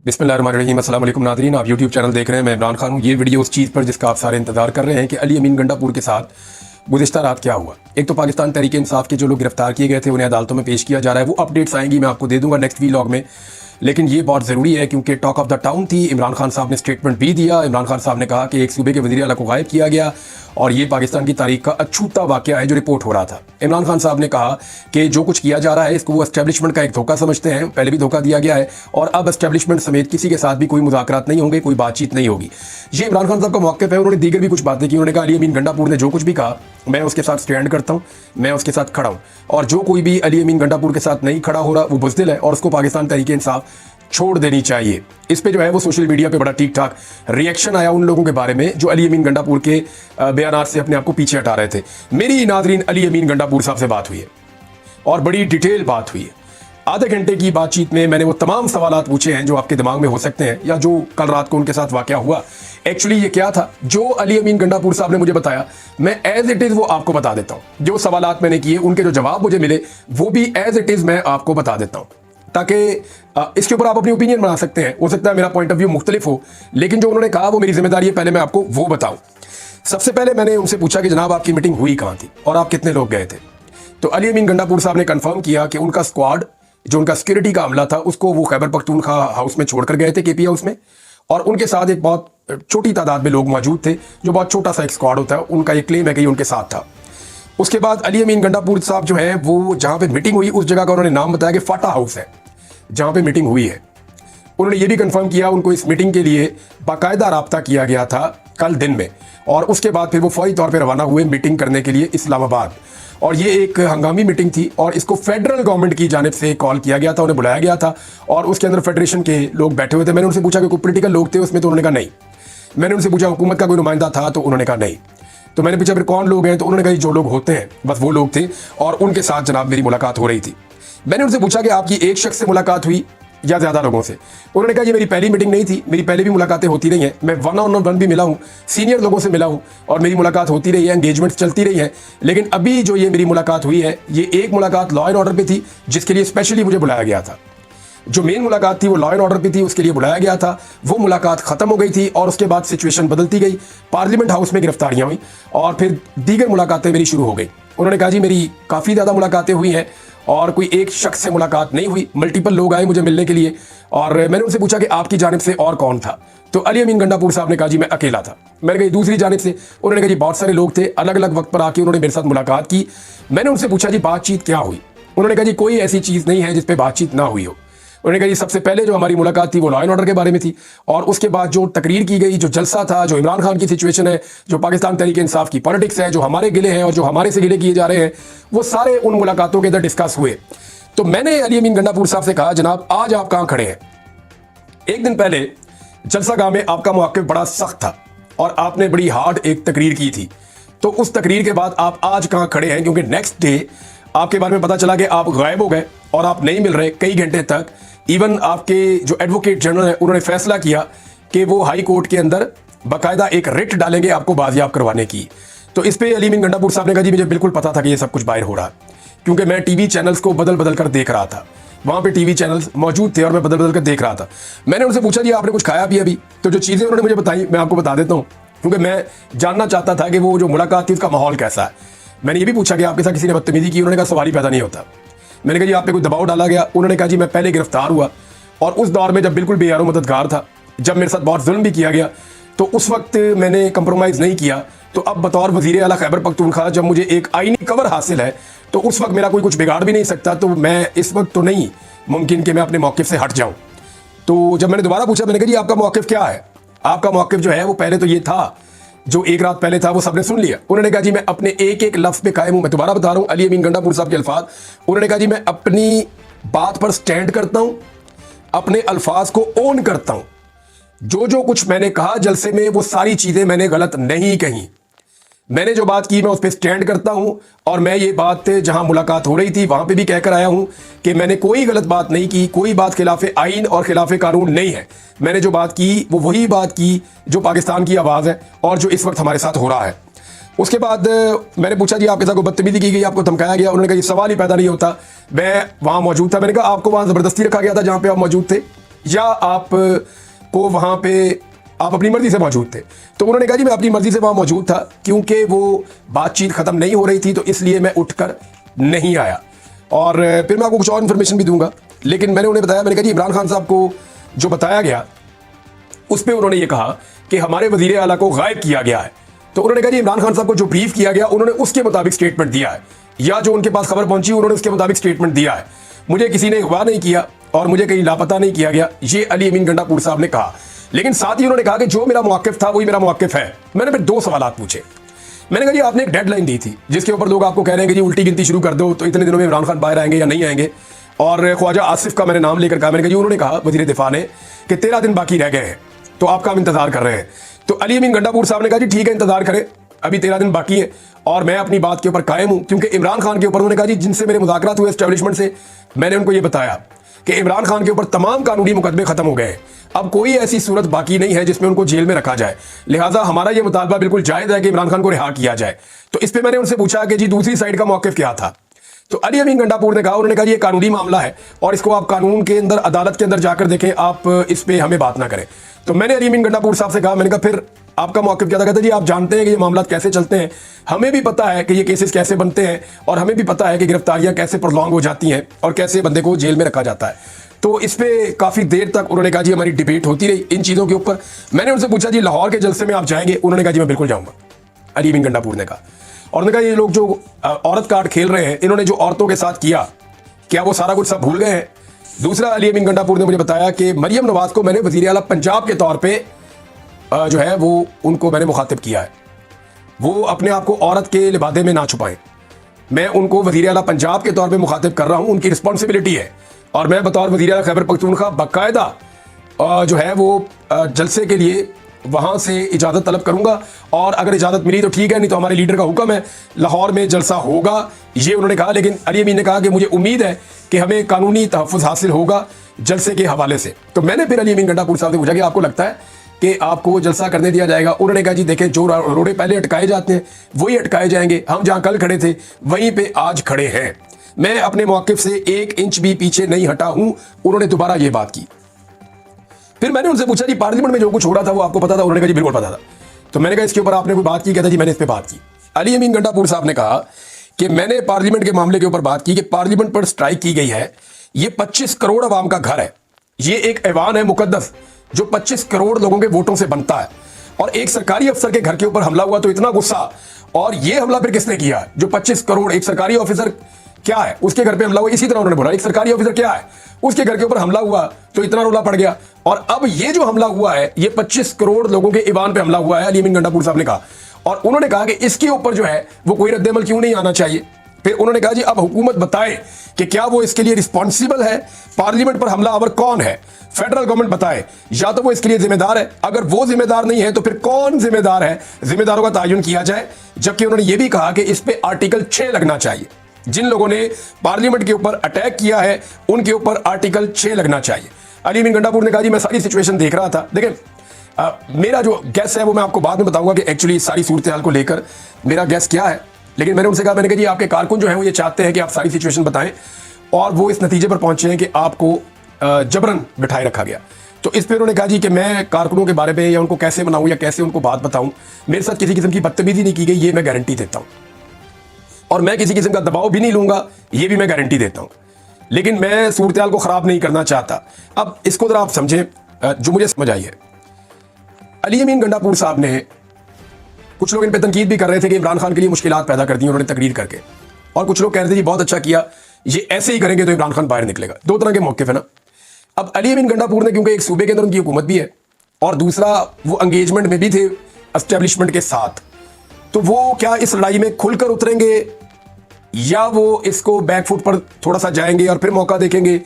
बिस्मिल्लाहिर्रहमानिर्रहीम। अस्सलाम वालेकुम नाज़रीन, आप यूट्यूब चैनल देख रहे हैं। मैं इमरान खान हूँ। ये वीडियो उस चीज़ पर जिसका आप सारे इंतजार कर रहे हैं कि अली अमीन गंडापुर के साथ गुज़िश्ता रात क्या हुआ। एक तो पाकिस्तान तहरीक इंसाफ के जो लोग गिरफ्तार किए गए थे उन्हें अदालतों में पेश किया जा रहा है। वो अपडेट्स आएंगी, मैं आपको दे दूंगा नेक्स्ट वीलॉग में। लेकिन ये बहुत ज़रूरी है क्योंकि टॉक ऑफ द टाउन थी। इमरान खान साहब ने स्टेटमेंट भी दिया। इमरान खान साहब ने कहा कि एक सूबे के वज़ीर आला को गायब किया गया और ये पाकिस्तान की तारीख का अछूता वाक़या है जो रिपोर्ट हो रहा था। इमरान खान साहब ने कहा कि जो कुछ किया जा रहा है इसको वो एस्टेब्लिशमेंट का एक धोखा समझते हैं। पहले भी धोखा दिया गया है और अब एस्टेब्लिशमेंट समेत किसी के साथ भी कोई मुज़ाकरात नहीं होंगे, कोई बातचीत नहीं होगी। ये इमरान खान साहब का मौक़िफ़ है। उन्होंने दीगर भी कुछ बातें की। उन्होंने कहा अली अमीन गंडापुर ने जो कुछ भी कहा मैं उसके साथ स्टैंड करता हूँ, मैं उसके साथ खड़ा हूँ और जो कोई भी अली अमीन गंडापुर के साथ नहीं खड़ा हो रहा वो बुज़दिल है और उसको पाकिस्तान तहरीक इंसाफ छोड़ देनी चाहिए। इस पे जो है वो सोशल मीडिया पे बड़ा ठीक ठाक रिएक्शन आया उन लोगों के बारे में जो अली अमीन गंडापुर के बयानात से अपने आप को पीछे हटा रहे थे। मेरी नाज़रीन अली अमीन गंडापुर साहब से बात हुई है और बड़ी डिटेल बात हुई है। आधे घंटे की बातचीत में मैंने वो तमाम सवालात पूछे हैं जो आपके दिमाग में हो सकते हैं या जो कल रात को उनके साथ वाकया हुआ एक्चुअली ये क्या था। जो अली अमीन गंडापुर साहब ने मुझे बताया मैं एज इट इज़ वो आपको बता देता हूँ। जो सवालात मैंने किए उनके जो जवाब मुझे मिले वो भी एज इट इज़ मैं आपको बता देता हूँ ताकि इसके ऊपर आप अपनी ओपिनियन बना सकते हैं। हो सकता है मेरा पॉइंट ऑफ व्यू मुख्तलिफ हो, लेकिन जो उन्होंने कहा वो मेरी जिम्मेदारी है पहले मैं आपको वो बताऊं। सबसे पहले मैंने उनसे पूछा कि जनाब आपकी मीटिंग हुई कहाँ थी और आप कितने लोग गए थे। तो अली अमीन गंडापुर साहब ने कंफर्म किया कि उनका स्क्वाड जो उनका सिक्योरिटी का अमला था उसको वो खैबर पख्तूनख्वा हाउस में छोड़कर गए थे, केपी हाउस में, और उनके साथ एक बहुत छोटी तादाद में लोग मौजूद थे। जो बहुत छोटा सा एक स्क्वाड होता है, उनका एक क्लेम है कि उनके साथ था। उसके बाद अली अमीन गंडापुर साहब जो है वो जहाँ पे मीटिंग हुई उस जगह का उन्होंने नाम बताया कि फाटा हाउस है जहाँ पे मीटिंग हुई है। उन्होंने ये भी कंफर्म किया उनको इस मीटिंग के लिए बाकायदा राब्ता किया गया था कल दिन में और उसके बाद फिर वो फौरी तौर पे रवाना हुए मीटिंग करने के लिए इस्लामाबाद। और ये एक हंगामी मीटिंग थी और इसको फेडरल गवर्नमेंट की जानिब से कॉल किया गया था, उन्हें बुलाया गया था और उसके अंदर फेडरेशन के लोग बैठे हुए थे। मैंने उनसे पूछा कि कोई पोलिटिकल लोग थे उसमें, तो उन्होंने कहा नहीं। मैंने उनसे पूछा हुकूमत का कोई नुमाइंदा था, तो उन्होंने कहा नहीं। तो मैंने पूछा फिर कौन लोग हैं, तो उन्होंने कहा जो लोग होते हैं बस वो लोग थे और उनके साथ जनाब मेरी मुलाकात हो रही थी। मैंने उनसे पूछा कि आपकी एक शख्स से मुलाकात हुई या ज़्यादा लोगों से। उन्होंने कहा ये मेरी पहली मीटिंग नहीं थी, मेरी पहले भी मुलाकातें होती रही हैं। मैं वन ऑन वन भी मिला हूँ, सीनियर लोगों से मिला हूँ और मेरी मुलाकात होती रही है, एंगेजमेंट्स चलती रही हैं। लेकिन अभी जो ये मेरी मुलाकात हुई है ये एक मुलाकात लॉ एंड ऑर्डर पे थी जिसके लिए स्पेशली मुझे बुलाया गया था। जो मेन मुलाकात थी वो लॉ एंड ऑर्डर पे थी, उसके लिए बुलाया गया था। वो मुलाकात ख़त्म हो गई थी और उसके बाद सिचुएशन बदलती गई। पार्लियामेंट हाउस में गिरफ्तारियाँ हुई और फिर दीगर मुलाकातें मेरी शुरू हो गई। उन्होंने कहा जी मेरी काफ़ी ज़्यादा मुलाकातें हुई हैं और कोई एक शख्स से मुलाकात नहीं हुई, मल्टीपल लोग आए मुझे मिलने के लिए। और मैंने उनसे पूछा कि आपकी जानिब से और कौन था, तो अली अमीन गंडापुर साहब ने कहा जी मैं अकेला था। मैंने कहा दूसरी जानिब से, उन्होंने कहा जी बहुत सारे लोग थे, अलग अलग वक्त पर आके उन्होंने मेरे साथ मुलाकात की। मैंने उनसे पूछा जी बातचीत क्या हुई, उन्होंने कहा जी कोई ऐसी चीज़ नहीं है जिस पर बातचीत ना हुई हो। उन्होंने कहा जी सबसे पहले जो हमारी मुलाकात थी वो लॉ एंड ऑर्डर के बारे में थी और उसके बाद जो तकरीर की गई, जो जलसा था, जो इमरान खान की सिचुएशन है, जो पाकिस्तान तहरीक इंसाफ की पॉलिटिक्स है, जो हमारे गिले हैं और जो हमारे से गिले किए जा रहे हैं, वो सारे उन मुलाकातों के अंदर डिस्कस हुए। तो मैंने अली अमीन गंडापुर साहब से कहा जनाब आज आप कहाँ खड़े हैं। एक दिन पहले जलसा गाह में आपका मौक़िफ़ बड़ा सख्त था और आपने बड़ी हार्ड एक तकरीर की थी। तो उस तकरीर के बाद आप आज कहाँ खड़े हैं, क्योंकि नेक्स्ट डे आपके बारे में पता चला कि आप गायब हो गए और आप नहीं मिल रहे कई घंटे तक। इवन आपके जो एडवोकेट जनरल हैं उन्होंने फैसला किया कि वो हाई कोर्ट के अंदर बाकायदा एक रिट डालेंगे आपको बाजियाब करवाने की। तो इस पे अली अमीन गंडापुर साहब ने कहा जी मुझे बिल्कुल पता था कि ये सब कुछ बाहर हो रहा है, क्योंकि मैं टीवी चैनल्स को बदल बदल कर देख रहा था। वहाँ पे टीवी चैनल्स मौजूद थे और मैं बदल बदल कर देख रहा था। मैंने उनसे पूछा जी आपने कुछ खाया भी अभी, तो जो चीज़ें उन्होंने मुझे बताई मैं आपको बता देता हूँ, क्योंकि मैं जानना चाहता था कि वो जो मुलाकात थी उसका माहौल कैसा है। मैंने ये भी पूछा कि आपके साथ किसी ने बदतमीजी की, उन्होंने कहा सवाल ही पैदा नहीं होता। मैंने कहा जी आप पे कोई दबाव डाला गया, उन्होंने कहा जी मैं पहले गिरफ्तार हुआ और उस दौर में जब बिल्कुल बेयारो मददगार था, जब मेरे साथ बहुत जुल्म भी किया गया, तो उस वक्त मैंने कंप्रोमाइज़ नहीं किया। तो अब बतौर वज़ीर आला खैबर पख्तूनख्वा जब मुझे एक आईनी कवर हासिल है तो उस वक्त मेरा कोई कुछ बिगाड़ भी नहीं सकता। तो मैं इस वक्त तो नहीं मुमकिन कि मैं अपने मौक़िफ़ से हट जाऊँ। तो जब मैंने दोबारा पूछा, मैंने कहा जी आपका मौक़िफ़ क्या है। आपका मौक़िफ़ जो है वो पहले तो ये था, जो एक रात पहले था वो सबने सुन लिया। उन्होंने कहा जी मैं अपने एक एक लफ्ज़ पे कायम हूँ। मैं दोबारा बता रहा हूँ अली अमीन गंडापुर साहब के अल्फाज। उन्होंने कहा जी मैं अपनी बात पर स्टैंड करता हूँ, अपने अल्फाज को ओन करता हूँ। जो कुछ मैंने कहा जलसे में वो सारी चीज़ें मैंने गलत नहीं कही। मैंने जो बात की मैं उस पर स्टैंड करता हूं और मैं ये बात जहां मुलाकात हो रही थी वहां पे भी कहकर आया हूं कि मैंने कोई गलत बात नहीं की, कोई बात खिलाफ आइन और खिलाफ कानून नहीं है। मैंने जो बात की वो वही बात की जो पाकिस्तान की आवाज़ है और जो इस वक्त हमारे साथ हो रहा है। उसके बाद मैंने पूछा जी आपके साथ कोई बदतमीजी की गई, आपको धमकाया गया। उन्होंने कहा ये सवाल ही पैदा नहीं होता, मैं वहाँ मौजूद था। मैंने कहा आपको वहाँ ज़बरदस्ती रखा गया था जहाँ पे आप मौजूद थे। या आप को वहाँ पे आप अपनी मर्जी से मौजूद थे? तो उन्होंने कहा जी मैं अपनी मर्जी से वहाँ मौजूद था, क्योंकि वो बातचीत ख़त्म नहीं हो रही थी, तो इसलिए मैं उठकर नहीं आया। और फिर मैं आपको कुछ और इन्फॉर्मेशन भी दूंगा, लेकिन मैंने उन्हें बताया, मैंने कहा जी इमरान खान साहब को जो बताया गया उस पर उन्होंने ये कहा कि हमारे वज़ीर आला को गायब किया गया है। तो उन्होंने कहा जी इमरान खान साहब को जो ब्रीफ किया गया उन्होंने उसके मुताबिक स्टेटमेंट दिया है, या जो उनके पास खबर पहुंची उन्होंने उसके मुताबिक स्टेटमेंट दिया है। मुझे किसी ने अगवा नहीं किया और मुझे कहीं लापता नहीं किया गया, ये अली अमीन गंडापुर साहब ने कहा। लेकिन साथ ही उन्होंने कहा कि जो मेरा मौक़िफ़ था वही मेरा मौक़िफ़ है। मैंने फिर दो सवाल पूछे। मैंने कहा जी आपने एक डेडलाइन दी थी जिसके ऊपर लोग आपको कह रहे हैं कि जी उल्टी गिनती शुरू कर दो, तो इतने दिनों में इमरान खान बाहर आएंगे या नहीं आएंगे। और ख्वाजा आसिफ का मैंने नाम लेकर कहा, मैंने कहा जी उन्होंने कहा वज़ीर दिफा ने कि 13 दिन बाकी रह गए हैं, तो आपका हम इंतजार कर रहे हैं। तो अली अमीन गंडापुर साहब ने कहा जी ठीक है, इंतजार करें, अभी 13 दिन बाकी है और मैं अपनी बात के ऊपर कायम हूं। क्योंकि इमरान खान के ऊपर उन्होंने कहा जी जिनसे मेरे मुज़ाकरात हुए एस्टेब्लिशमेंट से, मैंने उनको ये बताया कि इमरान खान के ऊपर तमाम कानूनी मुकदमे खत्म हो गए हैं, अब कोई ऐसी सूरत बाकी नहीं है जिसमें उनको जेल में रखा जाए, लिहाजा हमारा ये मुतालबा बिल्कुल जायज़ है कि इमरान खान को रिहा किया जाए। तो इस पर मैंने उनसे पूछा कि जी दूसरी साइड का मौक़िफ़ क्या था। तो अली अमीन गंडापुर ने कहा, उन्होंने कहा ये कानूनी मामला है और इसको आप कानून के अंदर, अदालत के अंदर जाकर देखें, आप इस पे हमें बात ना करें। तो मैंने अली अमीन गंडापुर साहब से कहा, मैंने कहा फिर आपका मौक़िफ़ क्या था? कहते जी आप जानते हैं कि ये मामला कैसे चलते हैं, हमें भी पता है कि ये केसेस कैसे बनते हैं और हमें भी पता है कि गिरफ्तारियां कैसे प्रोलॉन्ग हो जाती हैं और कैसे बंदे को जेल में रखा जाता है। तो इस पे काफ़ी देर तक उन्होंने कहा जी हमारी डिबेट होती रही इन चीज़ों के ऊपर। मैंने उनसे पूछा जी लाहौर के जलसे में आप जाएंगे? उन्होंने कहा जी मैं बिल्कुल जाऊँगा, अली अमीन गंडापुर ने कहा। और उन्होंने कहा ये लोग जो औरत कार्ड खेल रहे हैं, इन्होंने जो औरतों के साथ किया, क्या वो सारा कुछ सब भूल गए हैं? दूसरा, अली अमीन गंडापुर ने मुझे बताया कि मरियम नवाज को मैंने वज़ीर आला पंजाब के तौर पे जो है वो उनको मैंने मुखातिब किया है, वो अपने आप को औरत के लिबादे में ना छुपाएं। मैं उनको वज़ीर आला पंजाब के तौर पे मुखातिब कर रहा हूँ, उनकी रिस्पॉन्सिबिलिटी है। और मैं बतौर वज़ीर आला खैबर पख्तूनख्वा बाकायदा जो है वो जलसे के लिए वहाँ से इजाज़त तलब करूँगा, और अगर इजाज़त मिली तो ठीक है, नहीं तो हमारे लीडर का हुक्म है, लाहौर में जलसा होगा, ये उन्होंने कहा। लेकिन अली अमीन ने कहा कि मुझे उम्मीद है कि हमें कानूनी तहफ़्फ़ुज़ हासिल होगा जलसे के हवाले से। तो मैंने फिर अली अमीन गंडापुर साहब से पूछा कि आपको लगता है कि आपको जलसा करने दिया जाएगा? उन्होंने कहा जी देखें, जो रोड़े पहले अटकाए जाते हैं वही अटकाए जाएंगे। हम जहाँ कल खड़े थे वहीं पर आज खड़े हैं। मैं अपने मौक़िफ़ से 1 इंच भी पीछे नहीं हटा हूँ। उन्होंने दोबारा ये बात की। फिर मैंने उनसे पूछा जी पार्लियामेंट में जो कुछ हो रहा था वो आपको पता था? उन्होंने कहा जी बिल्कुल पता था। तो मैंने कहा इसके ऊपर आपने कोई बात की? कहता जी मैंने इस पर बात की। अली अमीन गंडापुर साहब ने कहा कि मैंने पार्लियामेंट के मामले के ऊपर बात की कि पार्लियामेंट पर स्ट्राइक की गई है, ये 25 करोड़ अवाम का घर है, ये एक ऐवान है मुकद्दस जो 25 करोड़ लोगों के वोटों से बनता है, और एक सरकारी अफसर के घर के ऊपर हमला हुआ तो इतना गुस्सा, और ये हमला फिर किसने किया? जो 25 करोड़, एक सरकारी ऑफिसर क्या है उसके घर पे हमला हुआ। इसी तरह उन्होंने बोला एक सरकारी ऑफिसर क्या है उसके घर के ऊपर हमला हुआ तो इतना रोला पड़ गया, और अब ये जो हमला हुआ है ये 25 करोड़ लोगों के ईवान पे हमला हुआ है, अली अमीन गंडापुर साहब ने कहा। और उन्होंने कहा कि इसके ऊपर जो है वो कोई रद्द-ए-अमल क्यों नहीं आना चाहिए। फिर उन्होंने कहा जी अब हुकूमत बताए कि क्या वो इसके लिए रिस्पॉन्सिबल है, पार्लियामेंट पर हमलावर कौन है, फेडरल गवर्नमेंट बताए, या तो वो इसके लिए जिम्मेदार है, अगर वो जिम्मेदार नहीं है तो फिर कौन जिम्मेदार है, जिम्मेदारों का तायुन किया जाए। जबकि उन्होंने ये भी कहा कि इस पे आर्टिकल 6 लगना चाहिए, जिन लोगों ने पार्लियामेंट के ऊपर अटैक किया है उनके ऊपर आर्टिकल 6 लगना चाहिए। अली अमीन गंडापुर ने कहा जी मैं सारी सिचुएशन देख रहा था। देखें मेरा जो गैस है वो मैं आपको बाद में बताऊंगा कि एक्चुअली सारी सूरत हाल को लेकर मेरा गैस क्या है, लेकिन मैंने उनसे कहा, मैंने कहा जी आपके कारकुन जो है वो ये चाहते हैं कि आप सारी सिचुएशन बताएं, और वो इस नतीजे पर पहुंचे हैं कि आपको जबरन बिठाए रखा गया। तो इस पर उन्होंने कहा जी कि मैं कारकुनों के बारे में या उनको कैसे मनाऊं या कैसे उनको बात बताऊं, मेरे साथ किसी किस्म की बदतमीजी नहीं की गई, ये मैं गारंटी देता हूं, और मैं किसी किस्म का दबाव भी नहीं लूंगा, ये भी मैं गारंटी देता हूं। लेकिन मैं सूरत हाल को ख़राब नहीं करना चाहता। अब इसको ज़रा आप समझें, जो मुझे समझ आई है, अली अमीन गंडापुर साहब ने, कुछ लोग इन पर तनकीद भी कर रहे थे कि इमरान खान के लिए मुश्किलात पैदा कर दी उन्होंने तकरीर करके, और कुछ लोग कह रहे थे जी बहुत अच्छा किया, ये ऐसे ही करेंगे तो इमरान खान बाहर निकलेगा। दो तरह के मौक़िफ़ है ना। अब अली अमीन गंडापुर ने, क्योंकि एक सूबे के अंदर उनकी हुकूमत भी है और दूसरा वो एंगेजमेंट में भी थे एस्टेब्लिशमेंट के साथ, तो वो क्या इस लड़ाई में खुलकर उतरेंगे या वो इसको बैकफुट पर थोड़ा सा जाएंगे और फिर मौका देखेंगे,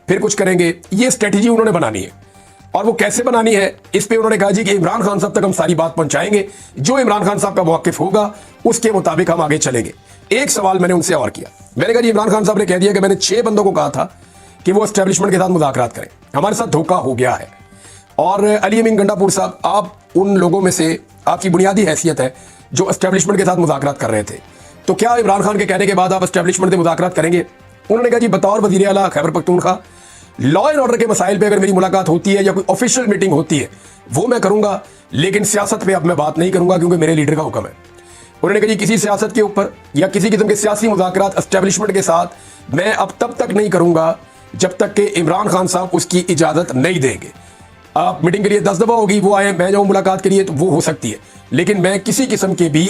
फिर कुछ करेंगे, ये स्ट्रेटजी उन्होंने बनानी है। और वो कैसे बनानी है इस पे उन्होंने कहा जी कि इमरान खान साहब तक हम सारी बात पहुंचाएंगे, जो इमरान खान साहब का मौक़िफ़ होगा उसके मुताबिक हम आगे चलेंगे। एक सवाल मैंने उनसे और किया, मैंने कहा जी इमरान खान साहब ने कह दिया कि मैंने 6 बंदों को कहा था कि वो एस्टेब्लिशमेंट के साथ मुज़ाकरात करें, हमारे साथ धोखा हो गया है। और अली अमीन गंडापुर साहब, आप उन लोगों में से, आपकी बुनियादी हैसियत है जो एस्टेब्लिशमेंट के साथ मुज़ाकरात कर रहे थे, तो क्या इमरान खान के कहने के बाद आप एस्टेब्लिशमेंट से मुज़ाकरात करेंगे? उन्होंने कहा जी बतौर वज़ीर आला Khyber Pakhtunkhwa law and order के मसाइल पे अगर मेरी मुलाकात होती है या कोई ऑफिशियल मीटिंग होती है वो मैं करूंगा, लेकिन सियासत पे अब मैं बात नहीं करूंगा क्योंकि मेरे लीडर का हुक्म है। उन्होंने कहा जी किसी सियासत के ऊपर या किसी किस्म के सियासी मुज़ाकरात एस्टेब्लिशमेंट के साथ मैं अब तब तक नहीं करूंगा जब तक कि इमरान खान साहब उसकी इजाज़त नहीं देंगे। आप मीटिंग के लिए 10 दफ़ा होगी, वो आए, मैं जाऊँ मुलाकात के लिए तो वो हो सकती है, लेकिन मैं किसी किस्म के भी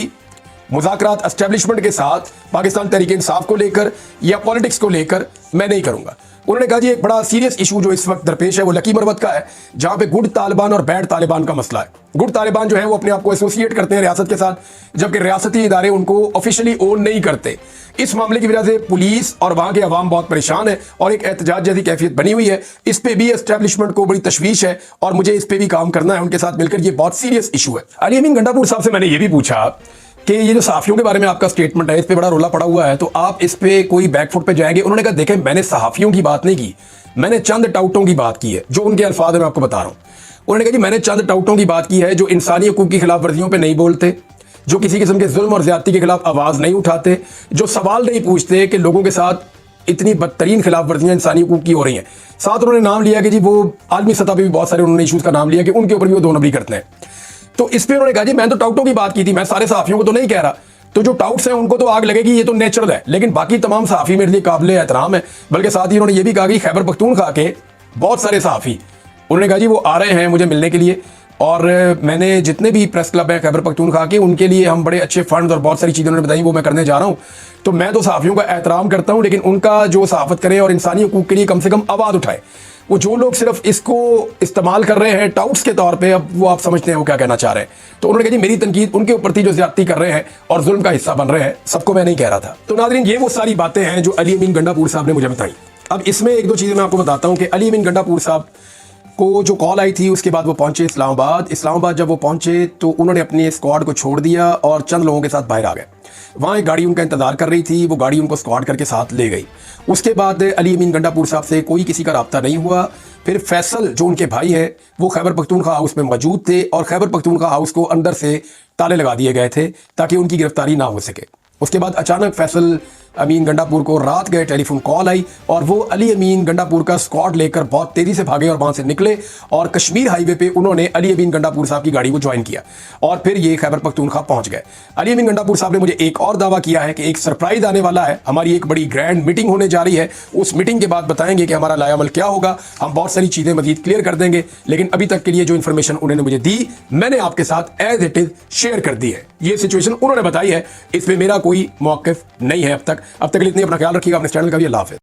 मुज़ाकरात एस्टेब्लिशमेंट के साथ पाकिस्तान तहरीक इंसाफ को लेकर या पॉलिटिक्स को लेकर मैं नहीं करूंगा। उन्होंने कहा जी एक बड़ा सीरियस इशू जो इस वक्त दरपेश है वो लकी मरवत का है, जहां पे गुड तालिबान और बैड तालिबान का मसला है। गुड तालिबान जो है वो अपने आप को एसोसिएट करते हैं रियासत के साथ, जबकि रियासती इदारे उनको ऑफिशियली ओन नहीं करते। इस मामले की वजह से पुलिस और वहां के अवाम बहुत परेशान है और एक एहतजाज जैसी कैफियत बनी हुई है। इस पे भी एस्टेब्लिशमेंट को बड़ी तशवीश है और मुझे इस पे भी काम करना है उनके साथ मिलकर। ये बहुत सीरियस इशू है। अली अमीन गंडापुर साहब से मैंने ये भी पूछा कि ये जो सहाफियों के बारे में आपका स्टेटमेंट है इस पे बड़ा रोला पड़ा हुआ है, तो आप इस पे कोई बैकफुट पे जाएंगे? उन्होंने कहा देखें मैंने सहाफियों की बात नहीं की, मैंने चंद टाउटों की बात की है, जो उनके अल्फाज मैं आपको बता रहा हूं। उन्होंने कहा जी मैंने चंद टाउटों की बात की है जो इंसानी हकूक की खिलाफ वर्जियों पर नहीं बोलते, जो किसी किस्म के जुल्म और ज्यादती के खिलाफ आवाज नहीं उठाते, जो सवाल नहीं पूछते कि लोगों के साथ इतनी बदतरीन खिलाफ वर्जियां इंसानी हकूक की हो रही हैं। साथ उन्होंने नाम लिया कि जी वो आलमी सतह पर भी बहुत सारे उन्होंने इशूज का नाम लिया कि उनके ऊपर भी वो दो नंबरी करते हैं। तो इस पर उन्होंने कहा जी मैं तो टाउटों की बात की थी, मैं सारे सहाफियों को तो नहीं कह रहा, तो जो टाउट्स हैं उनको तो आग लगेगी, ये तो नेचुरल है, लेकिन बाकी तमाम सहाफ़ी मेरे लिए काबिल एहतराम है। बल्कि साथ ही उन्होंने ये भी कहा कि खैबर पख्तूनख्वा के बहुत सारे सहाफ़ी उन्होंने कहा जी वो आ रहे हैं मुझे मिलने के लिए, और मैंने जितने भी प्रेस क्लब हैं खैबर पख्तूनख्वा के उनके लिए हम बड़े अच्छे फंड और बहुत सारी चीज़ें उन्होंने बताई वो मैं करने जा रहा हूँ। तो मैं तो सहाफ़ियों का एहतराम करता हूँ, लेकिन उनका जो सहाफ़त करे और इंसानी हकूक़ के लिए कम से कम आवाज़ उठाए। वो जो लोग सिर्फ इसको इस्तेमाल कर रहे हैं टाउट्स के तौर पे, अब वो आप समझते हैं वो क्या कहना चाह रहे हैं। तो उन्होंने कहा जी मेरी तनकीद उनके ऊपर थी जो ज्यादती कर रहे हैं और जुल्म का हिस्सा बन रहे हैं, सबको मैं नहीं कह रहा था। तो नाज़रीन ये वो सारी बातें हैं जो अली अमीन गंडापुर साहब ने मुझे बताई। अब इसमें एक दो चीज़ें मैं आपको बताता हूँ कि अली अमीन गंडापुर साहब को जो कॉल आई थी उसके बाद वो पहुंचे इस्लामाबाद। जब वो पहुंचे तो उन्होंने अपनी स्क्वाड को छोड़ दिया और चंद लोगों के साथ बाहर आ गए। वहाँ एक गाड़ी उनका इंतजार कर रही थी, वो गाड़ी उनको स्क्वाड करके साथ ले गई। उसके बाद अली अमीन गंडापुर साहब से कोई किसी का रब्ता नहीं हुआ। फिर फैसल जो उनके भाई हैं वो खैबर पख्तूनख्वा हाउस में मौजूद थे और खैबर पख्तूनख्वा हाउस को अंदर से ताले लगा दिए गए थे ताकि उनकी गिरफ्तारी ना हो सके। उसके बाद अचानक फैसल अमीन गंडापुर को रात गए टेलीफोन कॉल आई और वो अली अमीन गंडापुर का स्क्वाड लेकर बहुत तेजी से भागे और वहां से निकले और कश्मीर हाईवे पे उन्होंने अली अमीन गंडापुर साहब की गाड़ी को ज्वाइन किया और फिर ये खैबर पख्तूनख्वा पहुंच गए। अली अमीन गंडापुर साहब ने मुझे एक और दावा किया है कि एक सरप्राइज आने वाला है, हमारी एक बड़ी ग्रैंड मीटिंग होने जा रही है, उस मीटिंग के बाद बताएंगे कि हमारा लायामल क्या होगा, हम बहुत सारी चीजें मजीद क्लियर कर देंगे। लेकिन अभी तक के लिए जो इन्फॉर्मेशन उन्होंने मुझे दी मैंने आपके साथ एज इट इज शेयर कर दी है। ये सिचुएशन उन्होंने बताई है, इसमें मेरा कोई मौक़िफ़ नहीं है अब तक के लिए। इतनी अपना ख्याल रखिएगा, अपने चैनल का भी। अल्लाह हाफ़िज़।